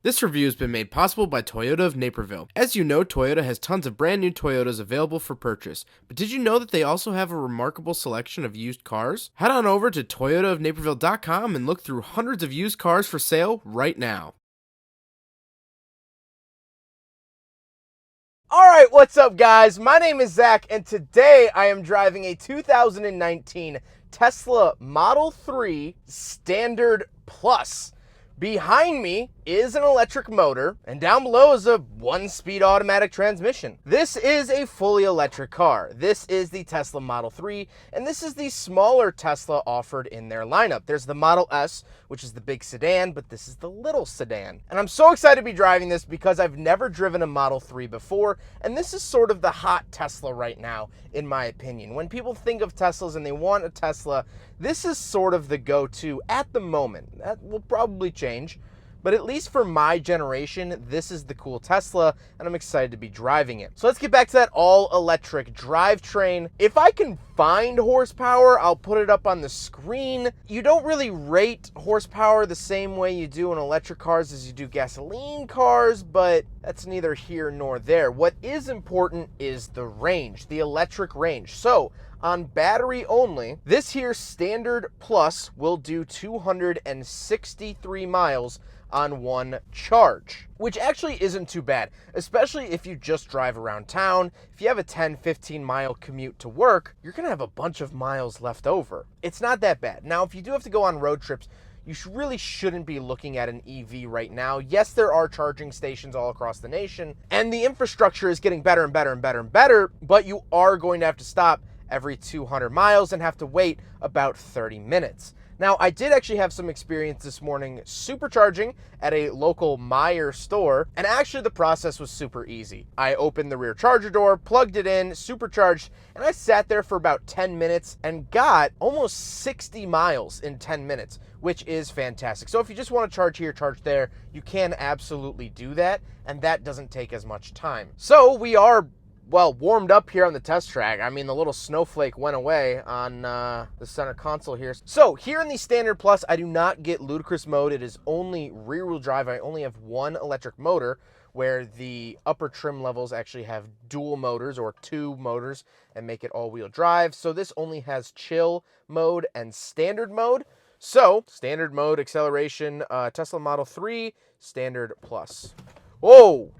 This review has been made possible by Toyota of Naperville. As you know, Toyota has tons of brand new Toyotas available for purchase. But did you know that they also have a remarkable selection of used cars? Head on over to toyotaofnaperville.com and look through hundreds of used cars for sale right now. Alright, what's up guys? My name is Zach and today I am driving a 2019 Tesla Model 3 Standard Plus. Behind me is an electric motor, and down below is a 1-speed automatic transmission. This is a fully electric car. This is the Tesla Model 3, and this is the smaller Tesla offered in their lineup. There's the Model S, which is the big sedan, but this is the little sedan. And I'm so excited to be driving this because I've never driven a Model 3 before, and this is sort of the hot Tesla right now, in my opinion. When people think of Teslas and they want a Tesla, this is sort of the go-to at the moment. That will probably change, but at least for my generation, this is the cool Tesla, and I'm excited to be driving it. So let's get back to that all-electric drivetrain. If I can find horsepower, I'll put it up on the screen. You don't really rate horsepower the same way you do in electric cars as you do gasoline cars, but that's neither here nor there. What is important is the range, the electric range. So on battery only, this here Standard Plus will do 263 miles on one charge, which actually isn't too bad, especially if you just drive around town. If you have a 10-15 mile commute to work, you're gonna have a bunch of miles left over. It's not that bad. Now, if you do have to go on road trips, you really shouldn't be looking at an EV right now. Yes, there are charging stations all across the nation, and the infrastructure is getting better and better and better and better, but you are going to have to stop every 200 miles and have to wait about 30 minutes. Now, I did actually have some experience this morning supercharging at a local Meijer store, and actually the process was super easy. I opened the rear charger door, plugged it in, supercharged, and I sat there for about 10 minutes and got almost 60 miles in 10 minutes, which is fantastic. So if you just want to charge here, charge there, you can absolutely do that, and that doesn't take as much time. So we are warmed up here on the test track. I mean, the little snowflake went away on the center console here. So here in the Standard Plus, I do not get ludicrous mode. It is only rear-wheel drive. I only have one electric motor, where the upper trim levels actually have dual motors or two motors and make it all-wheel drive. So this only has chill mode and standard mode. So standard mode, acceleration, Tesla Model 3, Standard Plus. Whoa!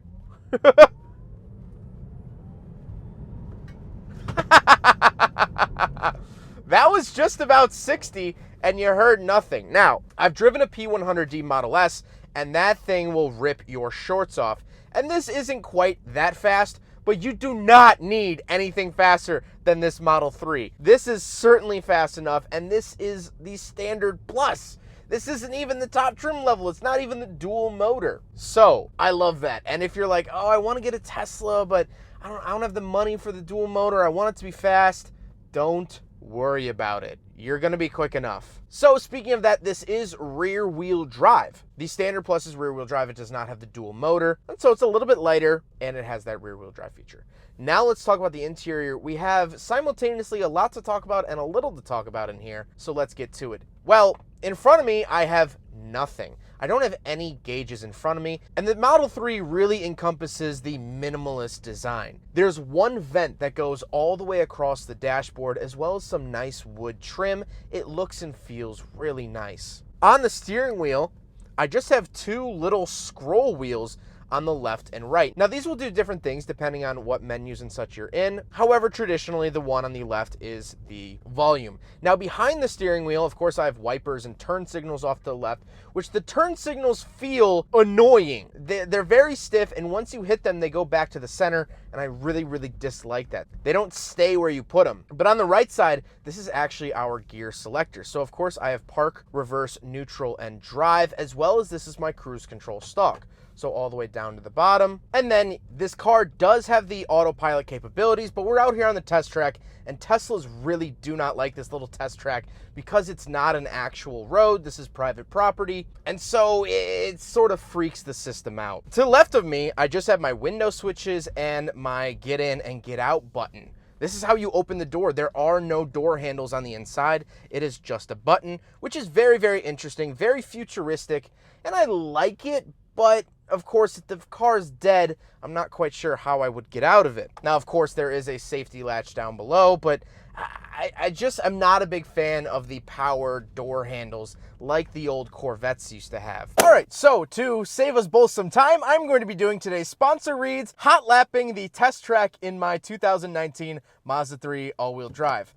That was just about 60 and you heard nothing. Now, I've driven a P100D Model S and that thing will rip your shorts off. And this isn't quite that fast, but you do not need anything faster than this Model 3. This is certainly fast enough, and this is the Standard Plus. This isn't even the top trim level. It's not even the dual motor. So I love that. And if you're like, oh, I want to get a Tesla, but I don't have the money for the dual motor, I want it to be fast, don't worry about it. You're going to be quick enough. So speaking of that, this is rear-wheel drive. The Standard Plus is rear-wheel drive. It does not have the dual motor, and so it's a little bit lighter, and it has that rear-wheel drive feature. Now let's talk about the interior. We have simultaneously a lot to talk about and a little to talk about in here, so let's get to it. Well, in front of me, I have nothing. I don't have any gauges in front of me, and the Model 3 really encompasses the minimalist design. There's one vent that goes all the way across the dashboard, as well as some nice wood trim. It looks and feels really nice. On the steering wheel, I just have two little scroll wheels on the left and right. Now these will do different things depending on what menus and such you're in. However, traditionally the one on the left is the volume. Now behind the steering wheel, of course, I have wipers and turn signals off to the left, which the turn signals feel annoying. They're very stiff, and once you hit them, they go back to the center, and I really, really dislike that. They don't stay where you put them. But on the right side, this is actually our gear selector. So of course I have park, reverse, neutral, and drive, as well as this is my cruise control stalk. So all the way down to the bottom. And then this car does have the autopilot capabilities, but we're out here on the test track, and Teslas really do not like this little test track because it's not an actual road. This is private property, and so it sort of freaks the system out. To the left of me, I just have my window switches and my get in and get out button. This is how you open the door. There are no door handles on the inside. It is just a button, which is very, very interesting, very futuristic, and I like it, but of course, if the car is dead, I'm not quite sure how I would get out of it. Now, of course, there is a safety latch down below, but I'm not a big fan of the power door handles like the old Corvettes used to have. All right, so to save us both some time, I'm going to be doing today's sponsor reads, hot lapping the test track in my 2019 Mazda 3 all-wheel drive.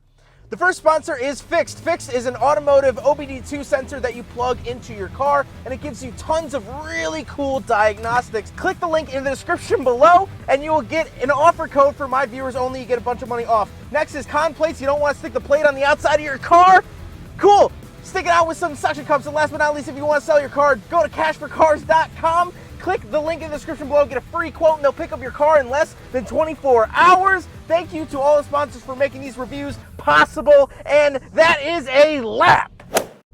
The first sponsor is Fixed. Fixed is an automotive OBD2 sensor that you plug into your car, and it gives you tons of really cool diagnostics. Click the link in the description below, and you will get an offer code for my viewers only. You get a bunch of money off. Next is Con Plates. You don't want to stick the plate on the outside of your car? Cool. Stick it out with some suction cups. And last but not least, if you want to sell your car, go to cashforcars.com. Click the link in the description below, get a free quote, and they'll pick up your car in less than 24 hours. Thank you to all the sponsors for making these reviews possible, and that is a lap.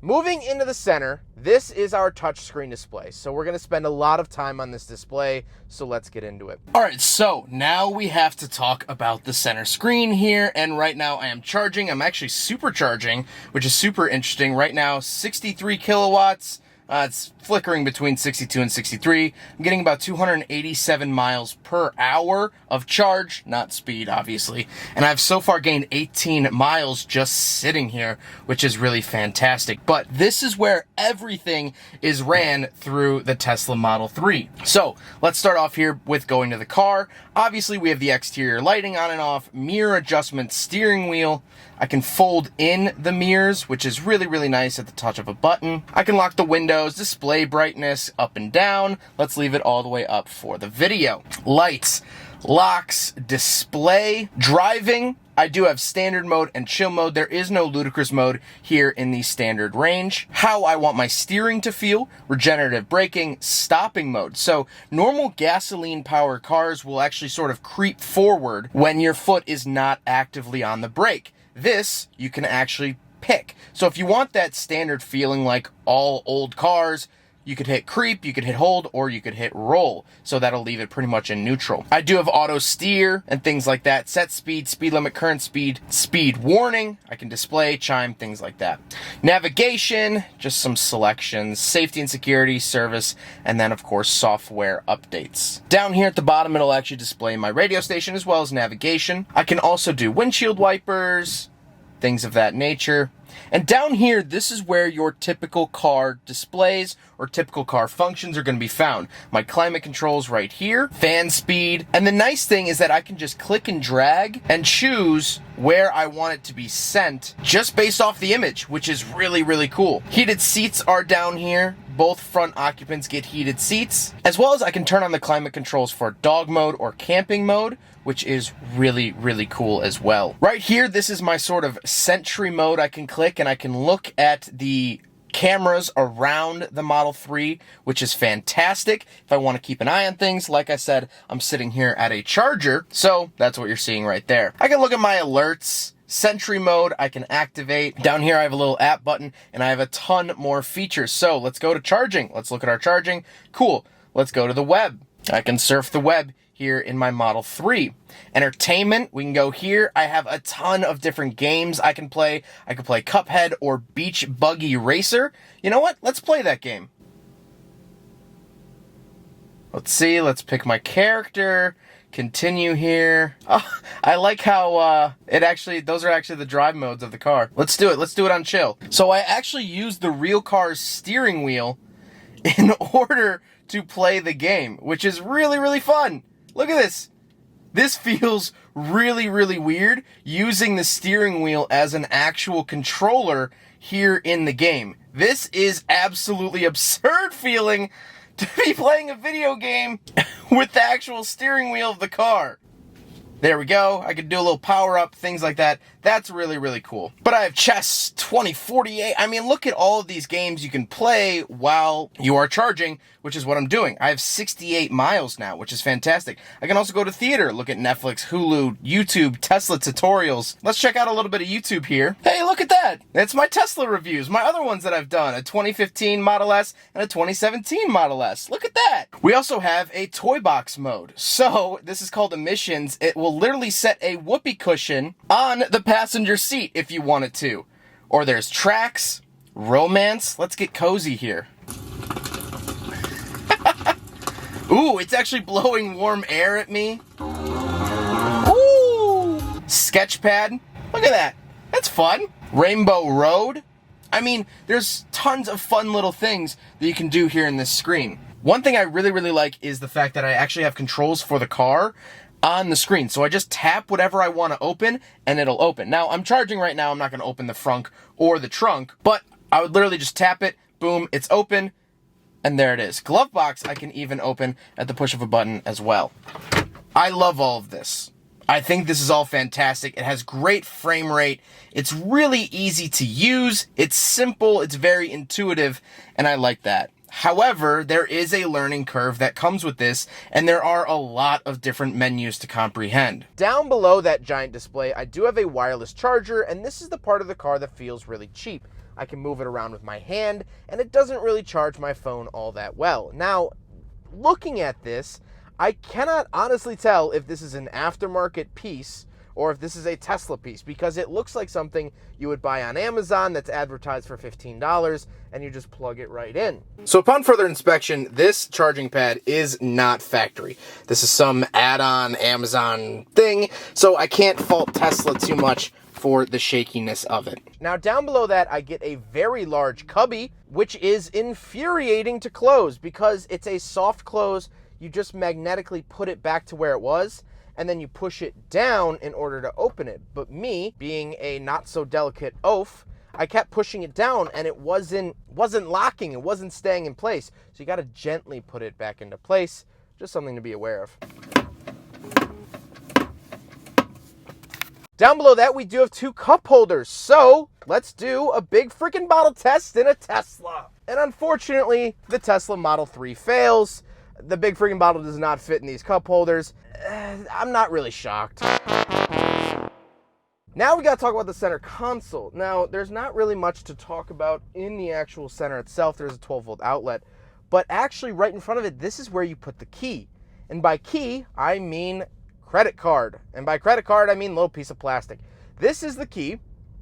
Moving into the center, this is our touchscreen display. So we're gonna spend a lot of time on this display, so let's get into it. All right, so now we have to talk about the center screen here, and right now I am charging. I'm actually supercharging, which is super interesting. Right now, 63 kilowatts. It's flickering between 62 and 63. I'm getting about 287 miles per hour of charge, not speed, obviously. And I've so far gained 18 miles just sitting here, which is really fantastic. But this is where everything is ran through the Tesla Model 3. So let's start off here with going to the car. Obviously, we have the exterior lighting on and off, mirror adjustment, steering wheel. I can fold in the mirrors, which is really, really nice at the touch of a button. I can lock the windows, display brightness up and down. Let's leave it all the way up for the video. Lights, locks, display, driving. I do have standard mode and chill mode. There is no ludicrous mode here in the standard range. How I want my steering to feel, regenerative braking, stopping mode. So normal gasoline powered cars will actually sort of creep forward when your foot is not actively on the brake. This you can actually pick. So if you want that standard feeling like all old cars, you could hit creep, you could hit hold, or you could hit roll. So that'll leave it pretty much in neutral. I do have auto steer and things like that. Set speed, speed limit, current speed, speed warning. I can display, chime, things like that. Navigation, just some selections, safety and security, service, and then of course software updates. Down here at the bottom, it'll actually display my radio station as well as navigation. I can also do windshield wipers, things of that nature. And down here, this is where your typical car displays or typical car functions are going to be found. My climate controls right here, fan speed. And the nice thing is that I can just click and drag and choose where I want it to be sent just based off the image, which is really, really cool. Heated seats are down here. Both front occupants get heated seats, as well as I can turn on the climate controls for dog mode or camping mode, which is really, really cool as well. Right here, this is my sort of Sentry mode. I can click and I can look at the cameras around the Model 3, which is fantastic. If I want to keep an eye on things, like I said, I'm sitting here at a charger, so that's what you're seeing right there. I can look at my alerts. Sentry mode, I can activate. Down here, I have a little app button, and I have a ton more features. So let's go to charging. Let's look at our charging. Cool. Let's go to the web. I can surf the web here in my Model 3. Entertainment, we can go here. I have a ton of different games I can play. I can play Cuphead or Beach Buggy Racer. You know what? Let's play that game. Let's see. Let's pick my character. Continue here. Oh, I like how those are actually the drive modes of the car. Let's do it. Let's do it on chill. So I actually used the real car's steering wheel in order to play the game, which is really, really fun. Look at this. This feels really, really weird using the steering wheel as an actual controller here in the game. This is absolutely absurd feeling to be playing a video game with the actual steering wheel of the car. There we go. I could do a little power up, things like that. That's really, really cool. But I have Chess 2048. I mean, look at all of these games you can play while you are charging, which is what I'm doing. I have 68 miles now, which is fantastic. I can also go to theater, look at Netflix, Hulu, YouTube, Tesla tutorials. Let's check out a little bit of YouTube here. Hey, look at that. That's my Tesla reviews, my other ones that I've done, a 2015 Model S and a 2017 Model S. Look at that. We also have a toy box mode. So this is called Emissions. It will literally set a whoopee cushion on the passenger seat if you wanted to. Or there's tracks, romance. Let's get cozy here. Ooh, it's actually blowing warm air at me. Ooh! Sketchpad. Look at that. That's fun. Rainbow Road. I mean, there's tons of fun little things that you can do here in this screen. One thing I really, really like is the fact that I actually have controls for the car on the screen. So I just tap whatever I want to open and it'll open. Now, I'm charging right now. I'm not going to open the frunk or the trunk, but I would literally just tap it. Boom, it's open. And there it is. Glove box I can even open at the push of a button as well. I love all of this. I think this is all fantastic. It has great frame rate. It's really easy to use. It's simple. It's very intuitive. And I like that. However, there is a learning curve that comes with this, and there are a lot of different menus to comprehend. Down below that giant display, I do have a wireless charger, and this is the part of the car that feels really cheap. I can move it around with my hand, and it doesn't really charge my phone all that well. Now, looking at this, I cannot honestly tell if this is an aftermarket piece or if this is a Tesla piece, because it looks like something you would buy on Amazon that's advertised for $15 and you just plug it right in. So upon further inspection, this charging pad is not factory. This is some add-on Amazon thing, so I can't fault Tesla too much for the shakiness of it. Now down below that, I get a very large cubby, which is infuriating to close because it's a soft close. You just magnetically put it back to where it was, and then you push it down in order to open it. But me, being a not so delicate oaf, I kept pushing it down and it wasn't locking, it wasn't staying in place. So you gotta gently put it back into place. Just something to be aware of. Down below that, we do have 2 cup holders. So let's do a big freaking bottle test in a Tesla. And unfortunately, the Tesla Model 3 fails. The big freaking bottle does not fit in these cup holders. I'm not really shocked. Now we gotta talk about the center console. Now, there's not really much to talk about in the actual center itself. There's a 12-volt outlet. But actually, right in front of it, this is where you put the key. And by key, I mean credit card. And by credit card, I mean little piece of plastic. This is the key,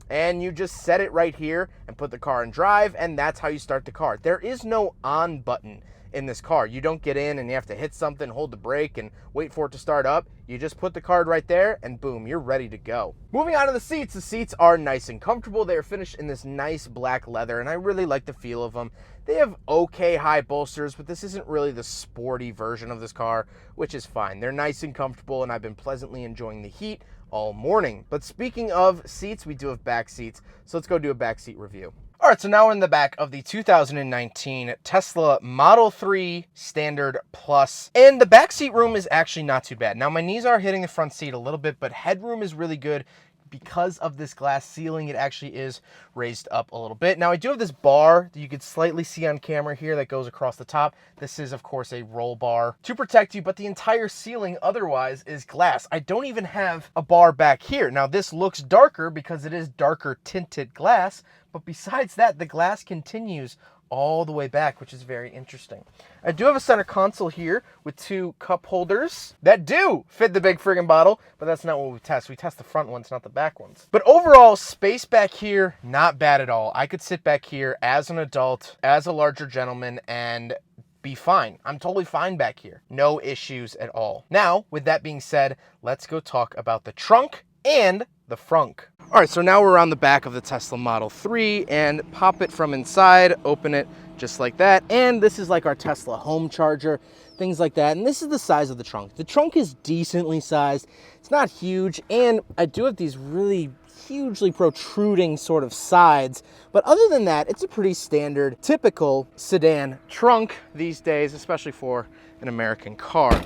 and you just set it right here and put the car in drive, and that's how you start the car. There is no on button in this car. You don't get in and you have to hit something, hold the brake, and wait for it to start up. You just put the card right there, and boom, you're ready to go. Moving on to the seats are nice and comfortable. They are finished in this nice black leather, and I really like the feel of them. They have okay high bolsters, but this isn't really the sporty version of this car, which is fine. They're nice and comfortable, and I've been pleasantly enjoying the heat all morning. But speaking of seats, we do have back seats, so let's go do a back seat review. All right, so now we're in the back of the 2019 Tesla Model 3 Standard Plus, and the back seat room is actually not too bad. Now, my knees are hitting the front seat a little bit, but headroom is really good. Because of this glass ceiling, it actually is raised up a little bit. Now, I do have this bar that you can slightly see on camera here that goes across the top. This is, of course, a roll bar to protect you, but the entire ceiling otherwise is glass. I don't even have a bar back here. Now, this looks darker because it is darker tinted glass, but besides that, the glass continues all the way back, which is very interesting. I do have a center console here with 2 cup holders that do fit the big friggin' bottle, but that's not what we test. We test the front ones, not the back ones. But overall, space back here, not bad at all. I could sit back here as an adult, as a larger gentleman, and be fine. I'm totally fine back here. No issues at all. Now, with that being said, let's go talk about the trunk and the frunk. All right, so now we're on the back of the Tesla Model 3 and pop it from inside, open it just like that. And this is like our Tesla home charger, things like that. And this is the size of the trunk. The trunk is decently sized. It's not huge. And I do have these really hugely protruding sort of sides. But other than that, it's a pretty standard, typical sedan trunk these days, especially for an American car.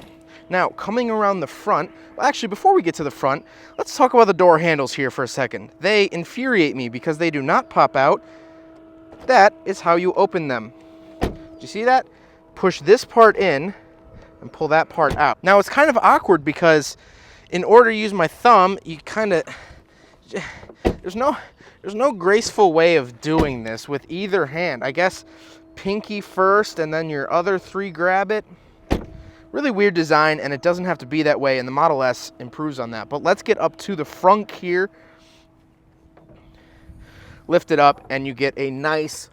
Now, coming around the front, well, actually, before we get to the front, let's talk about the door handles here for a second. They infuriate me because they do not pop out. That is how you open them. Do you see that? Push this part in and pull that part out. Now, it's kind of awkward because in order to use my thumb, you kind of... There's no graceful way of doing this with either hand. I guess pinky first and then your other 3 grab it. Really weird design, and it doesn't have to be that way, and the Model S improves on that. But let's get up to the frunk here. Lift it up, and you get a nice,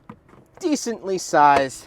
decently sized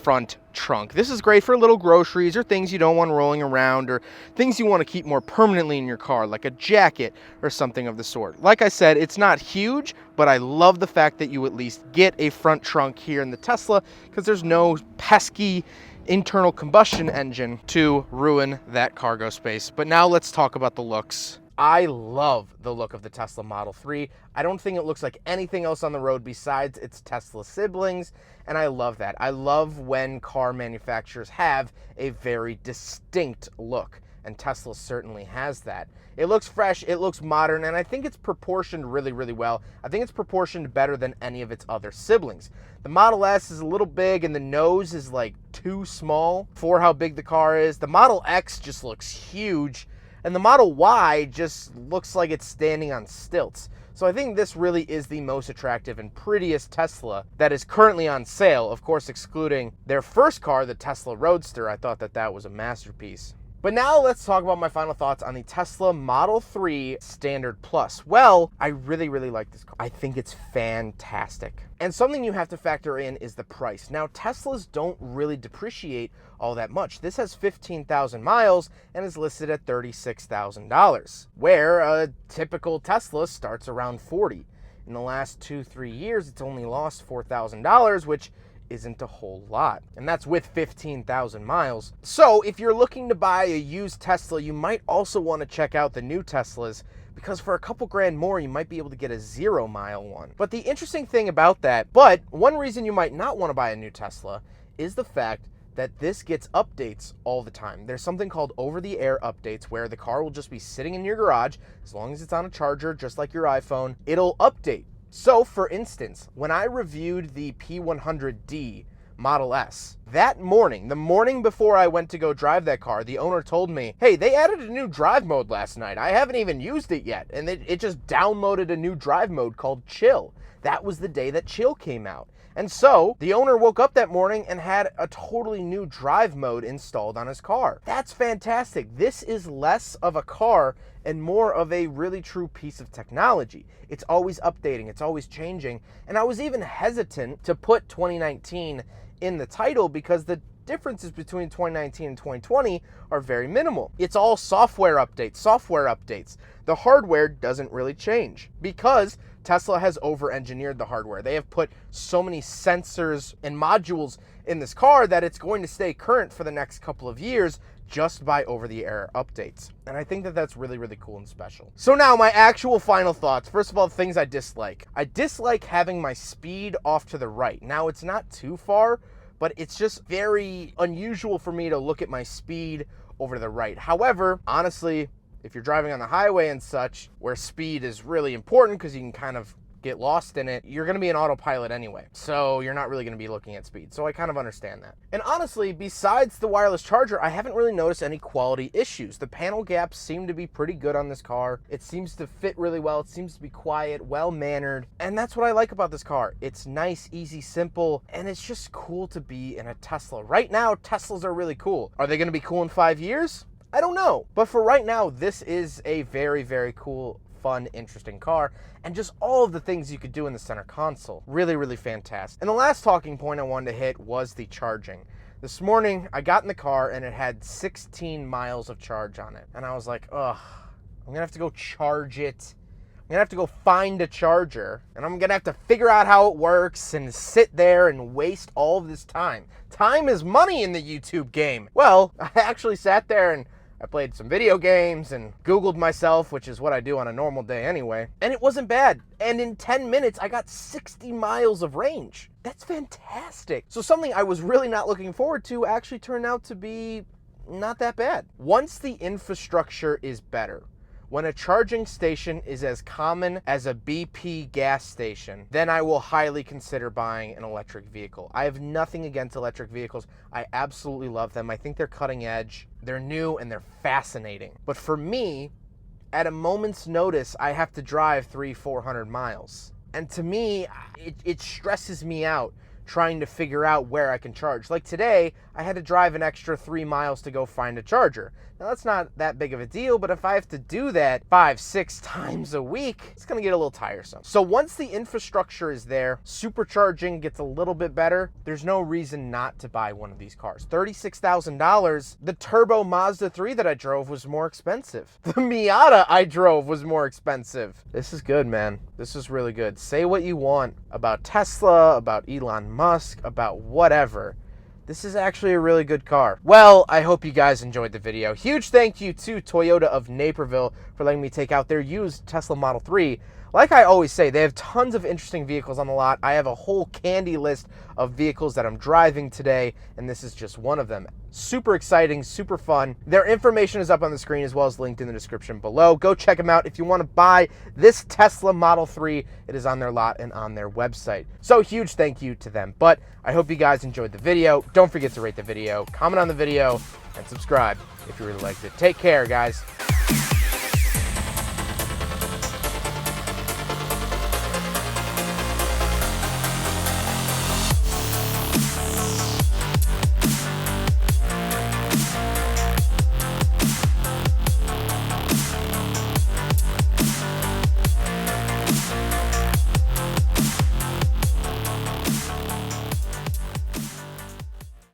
front trunk. This is great for little groceries or things you don't want rolling around or things you want to keep more permanently in your car, like a jacket or something of the sort. Like I said, it's not huge, but I love the fact that you at least get a front trunk here in the Tesla because there's no pesky internal combustion engine to ruin that cargo space. But now let's talk about the looks. I love the look of the Tesla Model 3. I don't think it looks like anything else on the road besides its Tesla siblings, and I love that. I love when car manufacturers have a very distinct look, and Tesla certainly has that. It looks fresh, it looks modern, and I think it's proportioned really, really well. I think it's proportioned better than any of its other siblings. The Model S is a little big, and the nose is like too small for how big the car is. The Model X just looks huge, and the Model Y just looks like it's standing on stilts. So I think this really is the most attractive and prettiest Tesla that is currently on sale, of course excluding their first car, the Tesla Roadster. I thought that was a masterpiece. But now let's talk about my final thoughts on the Tesla Model 3 Standard Plus. Well, I really, really like this car. I think it's fantastic. And something you have to factor in is the price. Now, Teslas don't really depreciate all that much. This has 15,000 miles and is listed at $36,000, where a typical Tesla starts around 40. In the last 2-3 years, it's only lost $4,000, which isn't a whole lot, and that's with 15,000 miles. So if you're looking to buy a used Tesla, you might also want to check out the new Teslas, because for a couple grand more, you might be able to get a 0-mile one. But the interesting thing about that, but one reason you might not want to buy a new Tesla is the fact that this gets updates all the time. There's something called over-the-air updates where the car will just be sitting in your garage, as long as it's on a charger, just like your iPhone, it'll update. So, for instance, when I reviewed the P100D Model S, that morning, the morning before I went to go drive that car, the owner told me, hey, they added a new drive mode last night. I haven't even used it yet. And it just downloaded a new drive mode called Chill. That was the day that Chill came out. And so, the owner woke up that morning and had a totally new drive mode installed on his car. That's fantastic. This is less of a car and more of a really true piece of technology. It's always updating, it's always changing. And I was even hesitant to put 2019 in the title because the differences between 2019 and 2020 are very minimal. It's all software updates. The hardware doesn't really change because Tesla has over-engineered the hardware. They have put so many sensors and modules in this car that it's going to stay current for the next couple of years just by over-the-air updates. And I think that that's really, really cool and special. So now my actual final thoughts. First of all, things I dislike. I dislike having my speed off to the right. Now, it's not too far, but it's just very unusual for me to look at my speed over to the right. However, honestly, if you're driving on the highway and such, where speed is really important because you can kind of get lost in it, you're going to be an autopilot anyway. So you're not really going to be looking at speed. So I kind of understand that. And honestly, besides the wireless charger, I haven't really noticed any quality issues. The panel gaps seem to be pretty good on this car. It seems to fit really well. It seems to be quiet, well-mannered. And that's what I like about this car. It's nice, easy, simple, and it's just cool to be in a Tesla. Right now, Teslas are really cool. Are they going to be cool in 5 years? I don't know. But for right now, this is a very, very cool, fun, interesting car, and just all of the things you could do in the center console. Really, really fantastic. And the last talking point I wanted to hit was the charging. This morning, I got in the car and it had 16 miles of charge on it. And I was like, ugh, I'm gonna have to go charge it. I'm gonna have to go find a charger, and I'm gonna have to figure out how it works and sit there and waste all of this time. Time is money in the YouTube game. Well, I actually sat there and I played some video games and Googled myself, which is what I do on a normal day anyway, and it wasn't bad. And in 10 minutes, I got 60 miles of range. That's fantastic. So something I was really not looking forward to actually turned out to be not that bad. Once the infrastructure is better, when a charging station is as common as a BP gas station, then I will highly consider buying an electric vehicle. I have nothing against electric vehicles. I absolutely love them. I think they're cutting edge, they're new, and they're fascinating. But for me, at a moment's notice, I have to drive 300-400 miles. And to me, it stresses me out trying to figure out where I can charge. Like today, I had to drive an extra 3 miles to go find a charger. Now that's not that big of a deal, but if I have to do that 5-6 times a week, it's gonna get a little tiresome. So once the infrastructure is there, supercharging gets a little bit better, there's no reason not to buy one of these cars. $36,000, the turbo Mazda 3 that I drove was more expensive. The Miata I drove was more expensive. This is good, man. This is really good. Say what you want about Tesla, about Elon Musk, about whatever. This is actually a really good car. Well, I hope you guys enjoyed the video. Huge thank you to Toyota of Naperville for letting me take out their used Tesla Model 3. Like I always say, they have tons of interesting vehicles on the lot. I have a whole candy list of vehicles that I'm driving today, and this is just one of them. Super exciting, super fun. Their information is up on the screen as well as linked in the description below. Go check them out if you want to buy this Tesla Model 3. It is on their lot and on their website. So huge thank you to them. But I hope you guys enjoyed the video. Don't forget to rate the video, comment on the video, and subscribe if you really liked it. Take care, guys.